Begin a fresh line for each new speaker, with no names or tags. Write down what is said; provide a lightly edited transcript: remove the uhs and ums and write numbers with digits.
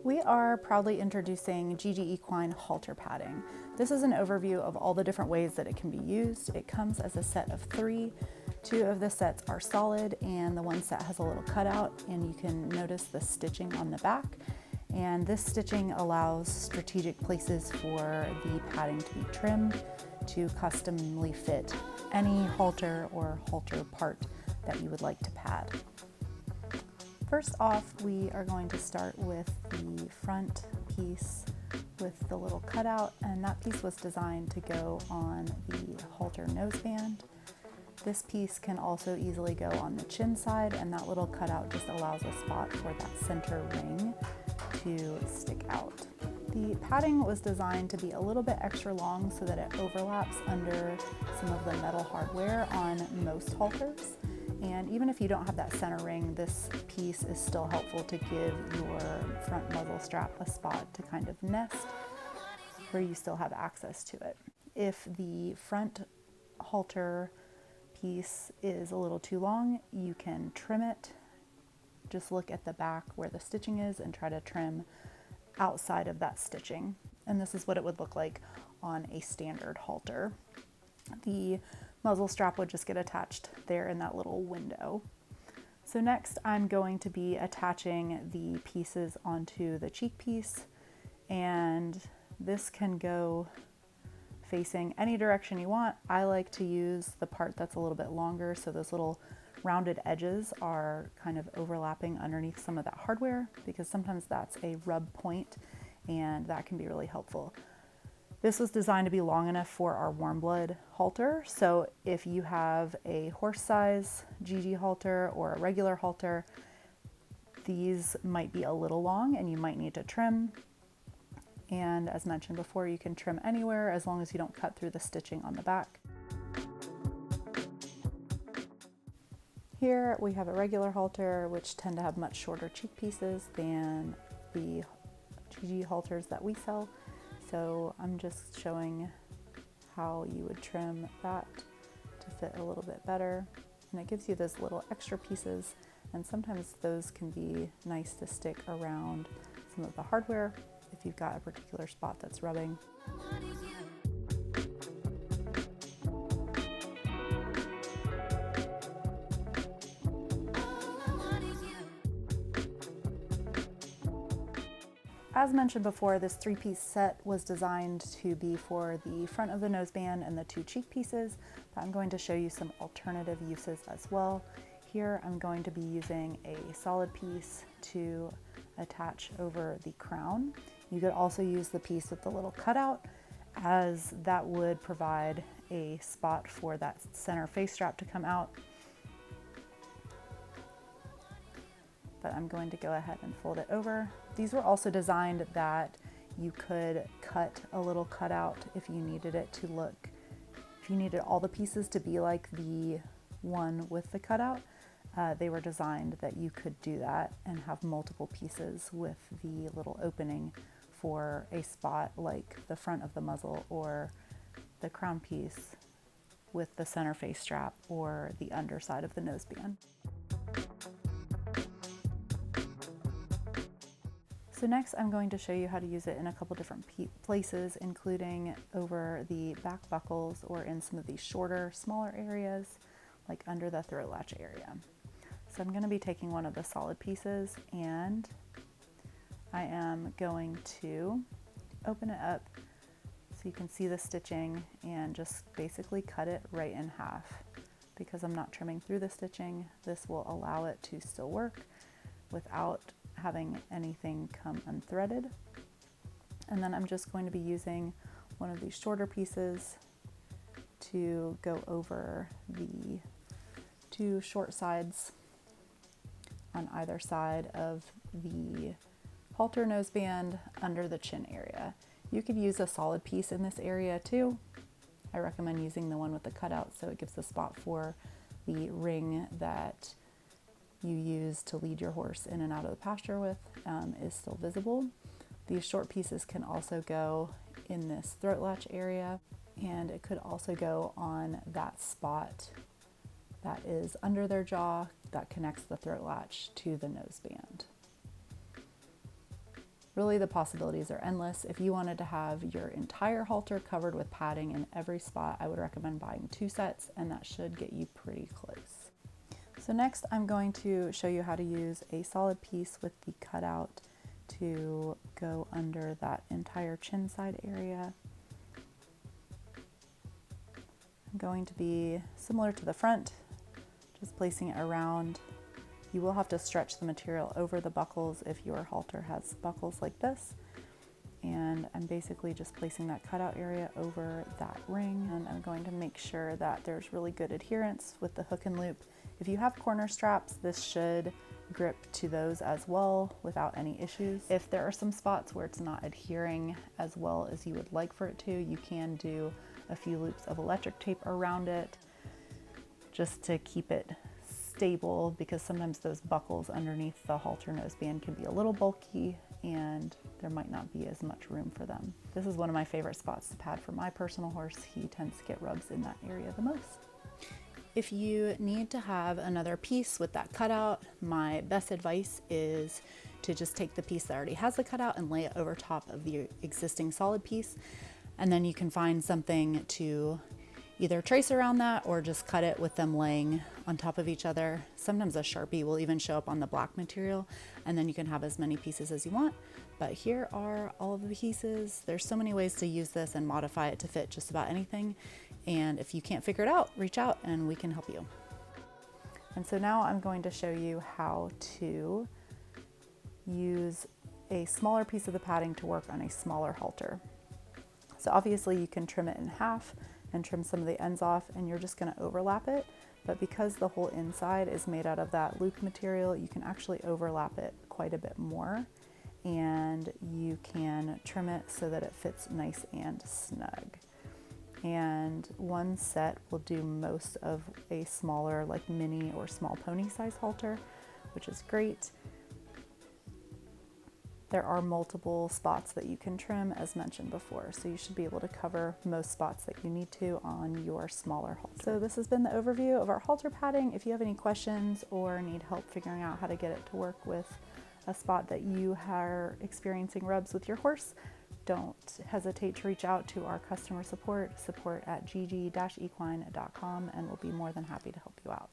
We are proudly introducing GG Equine Halter padding. This is an overview of all the different ways that it can be used. It comes as a set of 3. 2 of the sets are solid and the one set has a little cutout, and you can notice the stitching on the back. And this stitching allows strategic places for the padding to be trimmed to customly fit any halter or halter part that you would like to pad. First off, we are going to start with the front piece with the little cutout, and that piece was designed to go on the halter noseband. This piece can also easily go on the chin side, and that little cutout just allows a spot for that center ring to stick out. The padding was designed to be a little bit extra long so that it overlaps under some of the metal hardware on most halters. And even if you don't have that center ring, this piece is still helpful to give your front muzzle strap a spot to kind of nest where you still have access to it. If the front halter piece is a little too long, you can trim it. Just look at the back where the stitching is and try to trim outside of that stitching. And this is what it would look like on a standard halter. The muzzle strap would just get attached there in that little window. So next I'm going to be attaching the pieces onto the cheek piece, and this can go facing any direction you want. I like to use the part that's a little bit longer, so those little rounded edges are kind of overlapping underneath some of that hardware, because sometimes that's a rub point and that can be really helpful. This was designed to be long enough for our warm blood halter, so if you have a horse size GG halter or a regular halter, these might be a little long and you might need to trim. And as mentioned before, you can trim anywhere as long as you don't cut through the stitching on the back. Here we have a regular halter, which tend to have much shorter cheek pieces than the GG halters that we sell. So I'm just showing how you would trim that to fit a little bit better. And it gives you those little extra pieces, and sometimes those can be nice to stick around some of the hardware if you've got a particular spot that's rubbing. As mentioned before, this 3-piece set was designed to be for the front of the noseband and the 2 cheek pieces, but I'm going to show you some alternative uses as well. Here I'm going to be using a solid piece to attach over the crown. You could also use the piece with the little cutout, as that would provide a spot for that center face strap to come out. But I'm going to go ahead and fold it over. These were also designed that you could cut a little cutout if you needed it to look, if you needed all the pieces to be like the one with the cutout. They were designed that you could do that and have multiple pieces with the little opening for a spot like the front of the muzzle or the crown piece with the center face strap or the underside of the noseband. So next I'm going to show you how to use it in a couple different places, including over the back buckles or in some of these shorter, smaller areas, like under the throat latch area. So I'm going to be taking one of the solid pieces, and I am going to open it up so you can see the stitching and just basically cut it right in half. Because I'm not trimming through the stitching, this will allow it to still work without having anything come unthreaded. And then I'm just going to be using one of these shorter pieces to go over the 2 short sides on either side of the halter noseband under the chin area. You could use a solid piece in this area too. I recommend using the one with the cutout so it gives the spot for the ring that you use to lead your horse in and out of the pasture with is still visible. These short pieces can also go in this throat latch area, and it could also go on that spot that is under their jaw that connects the throat latch to the noseband. Really, the possibilities are endless. If you wanted to have your entire halter covered with padding in every spot, I would recommend buying 2 sets, and that should get you pretty close. So next, I'm going to show you how to use a solid piece with the cutout to go under that entire chin side area. I'm going to be similar to the front, just placing it around. You will have to stretch the material over the buckles if your halter has buckles like this. And I'm basically just placing that cutout area over that ring, and I'm going to make sure that there's really good adherence with the hook and loop. If you have corner straps, this should grip to those as well without any issues. If there are some spots where it's not adhering as well as you would like for it to, you can do a few loops of electric tape around it just to keep it stable, because sometimes those buckles underneath the halter noseband can be a little bulky and there might not be as much room for them. This is one of my favorite spots to pad for my personal horse. He tends to get rubs in that area the most. If you need to have another piece with that cutout, my best advice is to just take the piece that already has the cutout and lay it over top of the existing solid piece, and then you can find something to either trace around that or just cut it with them laying on top of each other. Sometimes a Sharpie will even show up on the black material, and then you can have as many pieces as you want. But here are all of the pieces. There's so many ways to use this and modify it to fit just about anything. And if you can't figure it out, reach out and we can help you. And so now I'm going to show you how to use a smaller piece of the padding to work on a smaller halter. So obviously you can trim it in half and trim some of the ends off, and you're just going to overlap it. But because the whole inside is made out of that loop material, you can actually overlap it quite a bit more, and you can trim it so that it fits nice and snug. And one set will do most of a smaller, like mini or small pony size halter, which is great. There are multiple spots that you can trim, as mentioned before, so you should be able to cover most spots that you need to on your smaller halter. So this has been the overview of our halter padding. If you have any questions or need help figuring out how to get it to work with a spot that you are experiencing rubs with your horse, don't hesitate to reach out to our customer support at gg-equine.com, and we'll be more than happy to help you out.